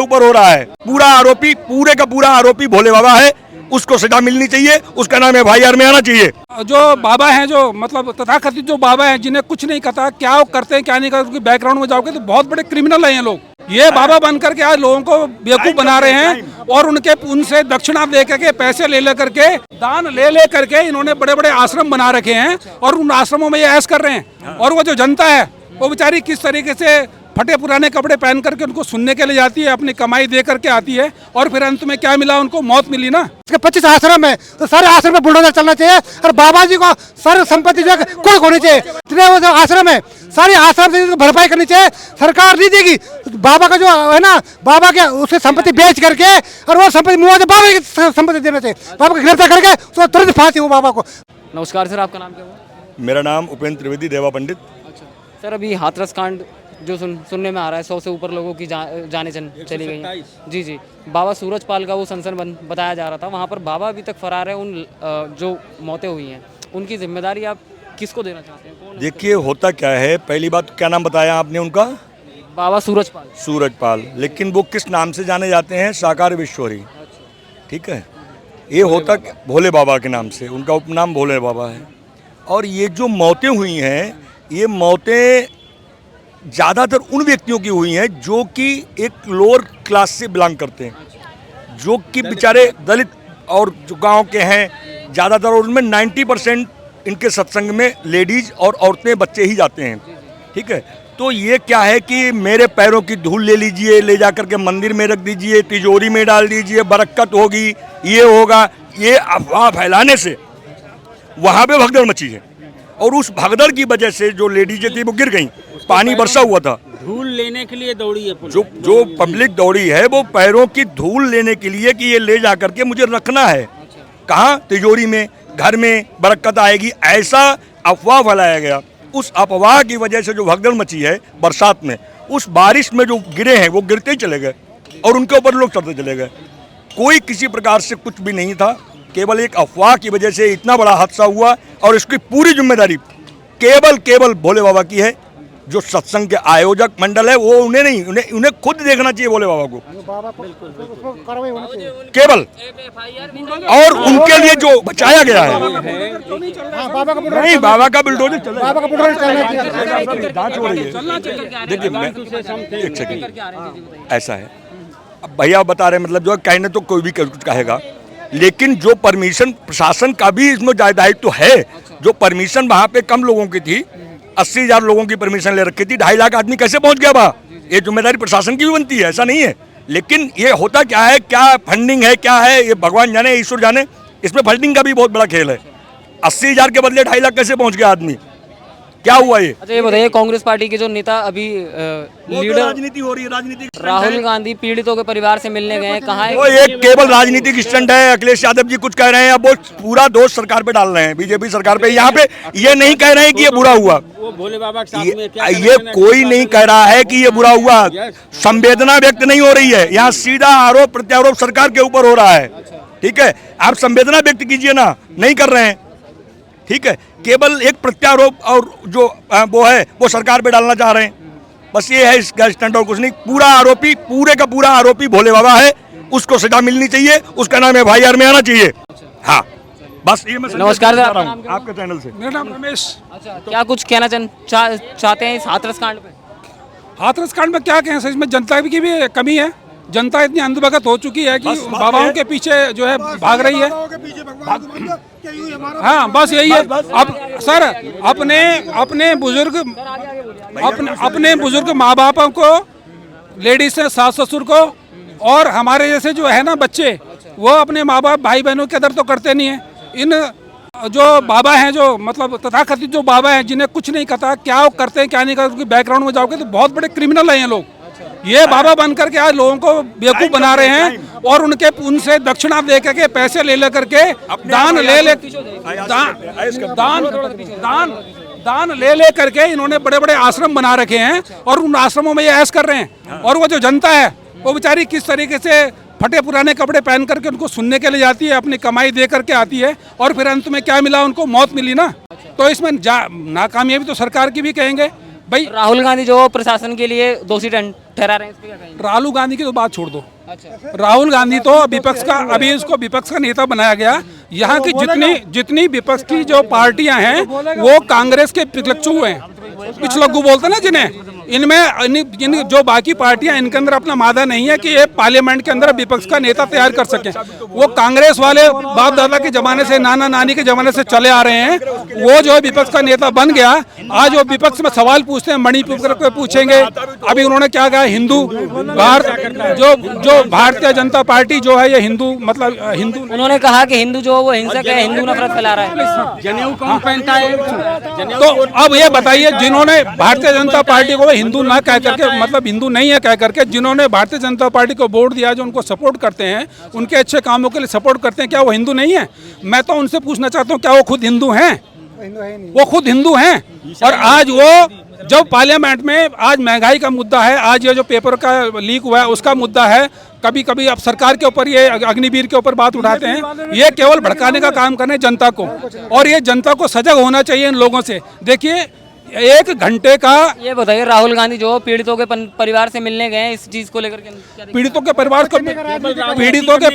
ऊपर हो रहा है। पूरा आरोपी, पूरे का पूरा आरोपी भोले बाबा है, उसको सजा मिलनी चाहिए, उसका नाम FIR में आना चाहिए। जो बाबा हैं, जो मतलब तथाकथित जो बाबा हैं, जिन्हें कुछ नहीं पता क्या करते हैं क्या नहीं करते, उनकी बैकग्राउंड में जाओगे तो बहुत बड़े क्रिमिनल हैं ये लोग। ये बाबा बन करके आज लोगों को बेवकूफ बना रहे हैं और उनसे दक्षिणा दे करके, पैसे ले करके, दान ले करके इन्होंने बड़े बड़े आश्रम बना रखे हैं और उन आश्रमों में ये ऐश कर रहे हैं। और वो जो जनता है वो बेचारी किस तरीके से फटे पुराने कपड़े पहन करके उनको सुनने के लिए जाती है, अपनी कमाई दे करके आती है और फिर अंत में क्या मिला, उनको मौत मिली ना। इसके 25 आश्रम है तो सारे आश्रम में बुलडोजर चलना चाहिए और बाबा जी को सारी संपत्ति जो कुल होनी चाहिए। जितने वो जो आश्रम है सारी आश्रम से भरपाई करनी चाहिए, सरकार नहीं देगी। बाबा का जो है ना, बाबा के उसकी संपत्ति बेच करके और वो संपत्ति मुआवजा बाबा की संपत्ति देना चाहिए। बाबा को गिरफ्तार करके उसको तुरंत फांसी हो बाबा को। नमस्कार सर, आपका नाम क्या हुआ? मेरा नाम उपेंद्र त्रिवेदी, देवा पंडित। अच्छा सर, अभी हाथरस कांड जो सुनने में आ रहा है, 100 से ऊपर लोगों की जाने चली गई हैं। जी जी, बाबा सूरजपाल का वो सनसनी बताया जा रहा था, वहाँ पर बाबा अभी तक फरार है। उन जो मौतें हुई हैं उनकी जिम्मेदारी आप किसको देना चाहते हैं? देखिए होता क्या है, पहली बात क्या नाम बताया आपने उनका? बाबा सूरजपाल। सूरजपाल, लेकिन वो किस नाम से जाने जाते हैं? साकार विश्वरी। ठीक है, ये होता भोले बाबा के नाम से, उनका उपनाम भोले बाबा है। और ये जो मौतें हुई हैं, ये मौतें ज़्यादातर उन व्यक्तियों की हुई हैं जो कि एक लोअर क्लास से बिलोंग करते हैं, जो कि बेचारे दलित और जो गांव के हैं ज़्यादातर, और उनमें 90% इनके सत्संग में लेडीज़ और औरतें बच्चे ही जाते हैं। ठीक है, तो ये क्या है कि मेरे पैरों की धूल ले लीजिए, ले जा करके मंदिर में रख दीजिए, तिजोरी में डाल दीजिए, बरकत होगी, ये होगा, ये अफवाह फैलाने से वहाँ पे भगदड़ मची है। और उस भगदड़ की वजह से जो लेडीजें थी वो गिर गईं, पानी बरसा हुआ था। धूल लेने के लिए दौड़ी है पुलिस। जो पब्लिक दौड़ी है वो पैरों की धूल लेने के लिए कि ये ले जा करके मुझे रखना है। कहाँ? तिजोरी में, घर में बरकत आएगी, ऐसा अफवाह फैलाया गया। उस अफवाह की वजह से जो भगदड़ मची है बरसात में, उस बारिश में जो गिरे हैं वो गिरते ही चले गए और उनके ऊपर लोग चढ़ते चले गए। कोई किसी प्रकार से कुछ भी नहीं था, केवल एक अफवाह की वजह से इतना बड़ा हादसा हुआ। और इसकी पूरी जिम्मेदारी केवल भोले बाबा की है। जो सत्संग के आयोजक मंडल है वो उन्हें नहीं, उन्हें खुद देखना चाहिए भोले बाबा को केवल, और उनके लिए जो बचाया गया है। नहीं, बाबा का बुलडोजर चल रहा है, जांच हो रही है। देखिए मैं एक सेकंड, ऐसा है, अब भैया बता रहे, मतलब जो कहने तो कोई भी कुछ कहेगा, लेकिन जो परमिशन प्रशासन का भी इसमें दायित्व है। जो परमिशन वहाँ पे कम लोगों की थी, 80,000 लोगों की परमिशन ले रखी थी, 2.5 लाख आदमी कैसे पहुँच गया वहाँ? ये जिम्मेदारी प्रशासन की भी बनती है, ऐसा नहीं है। लेकिन ये होता क्या है, क्या फंडिंग है, क्या है, ये भगवान जाने, ईश्वर जाने। इसमें फंडिंग का भी बहुत बड़ा खेल है। 80,000 के बदले 2.5 लाख कैसे पहुँच गया आदमी? क्या हुआ ये? अच्छा ये बताइए, कांग्रेस पार्टी के जो नेता अभी लीडर, राजनीति हो रही है, राजनीति राहुल गांधी पीड़ितों के परिवार से मिलने गए हैं, कहाँ है? वो एक केवल राजनीतिक स्टंट है। अखिलेश यादव जी कुछ कह रहे हैं, अब वो पूरा दोष सरकार पे डाल रहे हैं, बीजेपी सरकार पे। यहाँ पे ये नहीं कह रहे हैं कि ये बुरा हुआ, वो भोले बाबा के साथ में क्या ये कोई नहीं कह रहा है कि ये बुरा हुआ। संवेदना व्यक्त नहीं हो रही है, यहाँ सीधा आरोप प्रत्यारोप सरकार के ऊपर हो रहा है। ठीक है, आप संवेदना व्यक्त कीजिए ना, नहीं कर रहे हैं। ठीक है, केवल एक प्रत्यारोप और जो वो है वो सरकार पे डालना चाह रहे हैं, बस ये है इसका स्टंट और कुछ नहीं। पूरा आरोपी, पूरे का पूरा आरोपी भोले बाबा है, उसको सजा मिलनी चाहिए, उसका नाम FIR में आना चाहिए। हाँ, बस ये मैं नमस्कार सर, आपके चैनल से। मेरा नाम रमेश। अच्छा, क्या कुछ कहना चाहते हैं इस हाथरस कांड पे? हाथरस कांड में क्या कहें, इसमें जनता की भी कमी है। जनता इतनी अंधभगत हो चुकी है कि बाबाओं के पीछे जो है भाग रही है। हाँ, बस यही है। अब सर अपने बुजुर्ग माँ बापों को, लेडीज से सास ससुर को, और हमारे जैसे जो है ना बच्चे, वो अपने माँ बाप भाई बहनों की कदर तो करते नहीं है। इन जो बाबा हैं, जो मतलब तथाकथित जो बाबा हैं, जिन्हें कुछ नहीं पता क्या करते हैं क्या नहीं करते, उनकी बैकग्राउंड में जाओगे तो बहुत बड़े क्रिमिनल हैं ये लोग। ये बाबा बन करके आज लोगों को बेवकूफ बना रहे हैं और उनसे दक्षिणा दे करके, पैसे ले करके, दान ले करके इन्होंने बड़े बड़े आश्रम बना रखे हैं और उन आश्रमों में ये ऐश कर रहे हैं। और वो जो जनता है वो बेचारी किस तरीके से फटे पुराने कपड़े पहन करके उनको सुनने के लिए जाती है, अपनी कमाई दे करके आती है और फिर अंत में क्या मिला, उनको मौत मिली ना। तो इसमें नाकामयाबी तो सरकार की भी कहेंगे, भाई राहुल गांधी जो प्रशासन के लिए दोषी ठहरा रहे हैं, इस पे क्या कहेंगे? राहुल गांधी की तो बात छोड़ दो। अच्छा, राहुल गांधी तो विपक्ष का, अभी इसको विपक्ष का नेता बनाया गया। यहाँ की जितनी विपक्ष की जो पार्टियां हैं वो कांग्रेस के पिछलग्गू हैं, पिछलग्गू बोलते हैं ना जिन्हें। इनमें जो बाकी पार्टियां, इनके अंदर अपना मादा नहीं है कि ये पार्लियामेंट के अंदर विपक्ष का नेता तैयार कर सके। वो कांग्रेस वाले बाप दादा के जमाने से, नाना नानी के जमाने से चले आ रहे हैं। वो जो है विपक्ष का नेता बन गया। आज वो विपक्ष में सवाल पूछते हैं, मणिपुर को पूछेंगे। अभी उन्होंने क्या कहा, हिंदू जो भारतीय जनता पार्टी जो है ये हिंदू, मतलब हिंदू, उन्होंने कहा कि हिंदू जो वो हिंसक है, हिंदू नफरत फैला रहा है। जनेऊ कौन पहनता है? तो अब ये बताइए, जिन्होंने भारतीय जनता पार्टी को हिंदू ना कह करके, मतलब हिंदू नहीं है कह करके, जिन्होंने भारतीय जनता पार्टी को वोट दिया, जो उनको सपोर्ट करते हैं, उनके अच्छे कामों के लिए सपोर्ट करते हैं, क्या वो हिंदू नहीं है? मैं तो उनसे पूछना चाहता हूँ, क्या वो खुद हिंदू हैं? वो खुद हिंदू हैं। और आज वो जब पार्लियामेंट में आज महंगाई का मुद्दा है, आज ये जो पेपर का लीक हुआ है उसका मुद्दा है, कभी कभी अब सरकार के ऊपर, ये अग्निवीर के ऊपर बात उठाते हैं। ये केवल भड़काने का काम कर रहे हैं जनता को, और ये जनता को सजग होना चाहिए इन लोगों से। देखिए, 1 घंटे का, ये बताइए, राहुल गांधी जो पीड़ितों के परिवार से मिलने गए हैं, इस चीज को लेकर के क्या देखते पीड़ितों के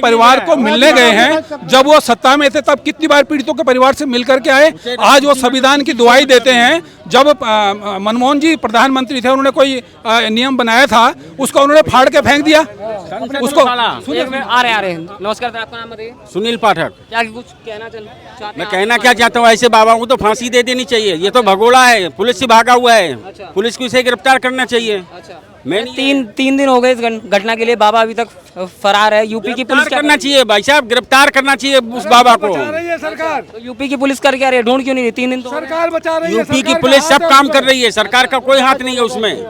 परिवार को मिलने गए हैं। जब वो सत्ता में थे तब कितनी बार पीड़ितों के परिवार से मिल करके आए। आज वो संविधान की दुहाई देते हैं। जब मनमोहन जी प्रधानमंत्री थे, उन्होंने कोई नियम बनाया था, उसको उन्होंने फाड़ के फेंक दिया। उसको आ रहे हैं। नमस्कार सर, आपका नाम बताइए। सुनील पाठक। क्या कुछ कहना चाहते मैं कहना क्या चाहता हूँ, ऐसे बाबा को तो फांसी दे देनी चाहिए। ये तो भगोड़ा है, पुलिस से भागा हुआ है। अच्छा। पुलिस को इसे गिरफ्तार करना चाहिए। अच्छा, मैं तीन दिन हो गए इस घटना के लिए, बाबा अभी तक फरार है। यूपी की पुलिस क्या करना चाहिए भाई साहब, गिरफ्तार करना चाहिए उस बाबा को। सरकार, तो यूपी की पुलिस कर क्या रही है? ढूंढ क्यों नहीं रही? 3 दिन तो सरकार बचा रही है। यूपी की पुलिस सब काम कर रही है, सरकार का कोई हाथ नहीं है उसमें।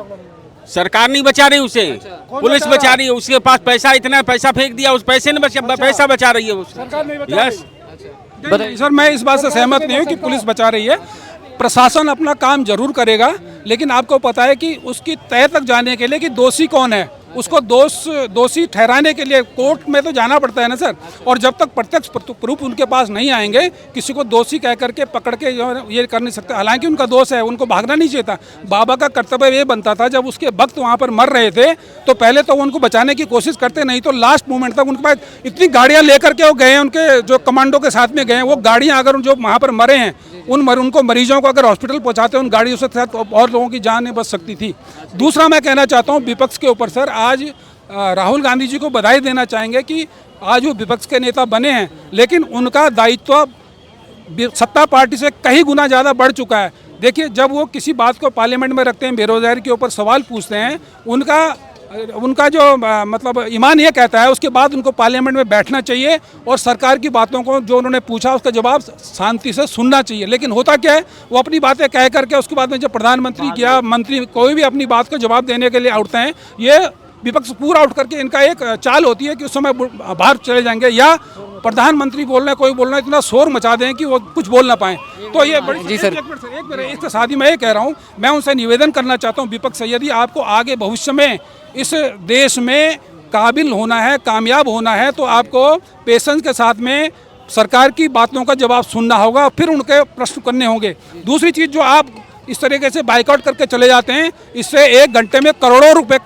सरकार नहीं बचा रही उसे, पुलिस बचा रही है। उसके पास पैसा, इतना पैसा फेंक दिया, उस पैसे ने पैसा बचा रही है उसे। यस सर, मैं इस बात से सहमत नहीं हूँ कि पुलिस बचा रही है। प्रशासन अपना काम जरूर करेगा, लेकिन आपको पता है कि उसकी तय तक जाने के लिए कि दोषी कौन है, उसको दोषी ठहराने के लिए कोर्ट में तो जाना पड़ता है ना सर। और जब तक प्रत्यक्ष प्रूफ उनके पास नहीं आएंगे, किसी को दोषी कह करके पकड़ के ये कर नहीं सकते। हालांकि उनका दोष है, उनको भागना नहीं चाहिए था। बाबा का कर्तव्य ये बनता था, जब उसके भक्त वहाँ पर मर रहे थे तो पहले तो उनको बचाने की कोशिश करते, नहीं तो लास्ट मोमेंट तक उनके पास इतनी गाड़ियाँ लेकर के वो गए, उनके जो कमांडो के साथ में गए, वो गाड़ियाँ अगर जो वहाँ पर मरे हैं, उनको मरीजों को अगर हॉस्पिटल पहुँचाते, उन गाड़ियों से तो और लोगों की जान बच सकती थी। दूसरा मैं कहना चाहता हूँ विपक्ष के ऊपर सर, आज राहुल गांधी जी को बधाई देना चाहेंगे कि आज वो विपक्ष के नेता बने हैं, लेकिन उनका दायित्व सत्ता पार्टी से कहीं गुना ज़्यादा बढ़ चुका है। देखिए, जब वो किसी बात को पार्लियामेंट में रखते हैं, बेरोजगारी के ऊपर सवाल पूछते हैं, उनका जो मतलब ईमान ये कहता है, उसके बाद उनको पार्लियामेंट में बैठना चाहिए और सरकार की बातों को जो उन्होंने पूछा उसका जवाब शांति से सुनना चाहिए। लेकिन होता क्या है, वो अपनी बातें कह करके उसके बाद में जब प्रधानमंत्री या मंत्री कोई भी अपनी बात को जवाब देने के लिए उठते हैं, ये विपक्ष पूरा उठ करके इनका एक चाल होती है कि उस समय बाहर चले जाएंगे या प्रधानमंत्री बोल रहे हैं, कोई बोल रहे हैं, इतना शोर मचा दें कि वो कुछ बोल ना पाएं। तो ये बड़ी जी सर, इसके साथ ही मैं ये कह रहा हूँ, मैं उनसे निवेदन करना चाहता हूँ विपक्ष से, यदि आपको आगे भविष्य में इस देश में काबिल होना है, कामयाब होना है, तो आपको पेशेंस के साथ में सरकार की बातों का जवाब सुनना होगा, फिर उनके प्रश्न करने होंगे। दूसरी चीज़, जो आप इस तरीके से बाइकआउट करके चले जाते हैं, इससे 1 घंटे में करोड़ों रुपए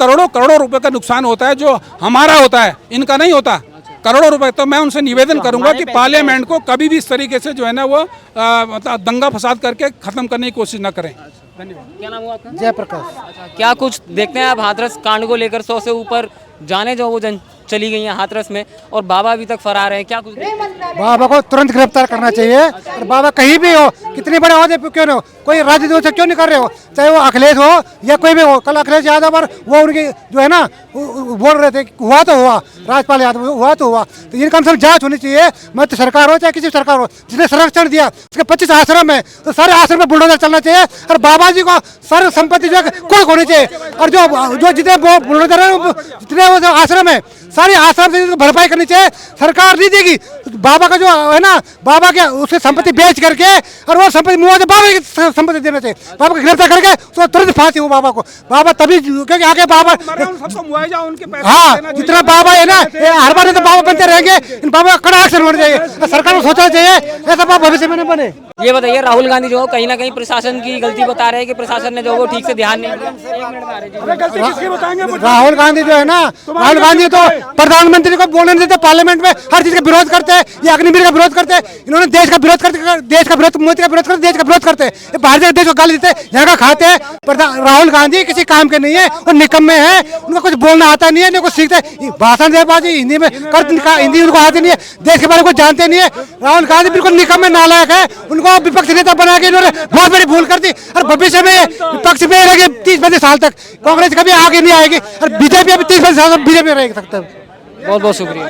का नुकसान होता है, जो हमारा होता है, इनका नहीं होता, करोड़ों रुपए। तो मैं उनसे निवेदन करूंगा कि पार्लियामेंट को कभी भी इस तरीके से जो है ना वो मतलब दंगा फसाद करके खत्म करने की कोशिश न करें। धन्यवाद। क्या नाम हुआ आपका? जयप्रकाश। अच्छा, क्या कुछ देखते हैं आप हाथरस कांड को लेकर? 100 से ऊपर जाने जो वो जन चली गई हैं हाथरस में, और बाबा अभी तक फरार हैं, क्या कुछ देखते हैं? बाबा को तुरंत गिरफ्तार करना चाहिए। और बाबा कहीं भी हो, कितने बड़े ओहदे पे क्यों न हो, कोई राजनीति क्यों नहीं कर रहे हो, चाहे वो अखिलेश हो या कोई भी हो। कल अखिलेश यादव पर वो उनकी जो है ना बोल रहे थे, हुआ तो हुआ, राजपाल यादव हुआ तो हुआ, तो इनका कम से कम जाँच होनी चाहिए। मत सरकार हो चाहे किसी सरकार हो, जिसने संरक्षण दिया, उसके 25 आश्रम है, तो सारे आश्रम में बुलडोजर चलना चाहिए। और बाबा जी को सारी संपत्ति जो है कुर्क होनी चाहिए। और जो जितने बुलडोजर है, जितने वो आश्रम है, सारी आश्रम से भरपाई करनी चाहिए, सरकार नहीं देगी। बाबा का जो है ना, बाबा के उसकी संपत्ति बेच करके और वो संपत्ति मुआवजा बाबा की संपत्ति देना चाहिए। बाबा को गिरफ्तार करके उसको तुरंत फांसी हो बाबा को। बाबा तभी, क्योंकि आगे बाबा सबको मुआवजा उनके पैसे हाँ देना जितना बाबा है ना, हर बार तो बाबा बनते रहेंगे, इन बाबा का कड़ा एक्शन होना चाहिए। सरकार को सोचना चाहिए ऐसा बाबा भविष्य में न बने। ये बताइए, राहुल गांधी जो कहीं ना कहीं प्रशासन की गलती बता रहे हैं कि प्रशासन ने जो वो ठीक से ध्यान नहीं दिया। राहुल गांधी जो है ना, राहुल गांधी तो प्रधानमंत्री को बोलने नहीं देते, पार्लियामेंट में हर चीज का विरोध करते हैं, ये अग्निवीर का विरोध करते हैं, इन्होंने देश का विरोध करते, देश का विरोध, मोदी का विरोध करते, देश का विरोध करते हैं, ये बाहर देश को गाली देते हैं, यहाँ का खाते हैं। राहुल गांधी किसी काम के नहीं है, वो निकम्मे हैं, उनको कुछ बोलना आता नहीं है, नहीं कुछ सीखते, भाषण देबाजी हिंदी में करते, हिंदी उनको आती नहीं है, देश के बारे में कुछ जानते नहीं है। राहुल गांधी बिल्कुल निकम्मे नालायक है, उनको विपक्ष नेता बना के इन्होंने बहुत बड़ी भूल कर दी। और भविष्य में विपक्ष में रहेगी 30-35 साल तक, कांग्रेस कभी आगे नहीं आएगी और बीजेपी अभी 30-35 साल तक बीजेपी रह सकता है। बहुत बहुत शुक्रिया।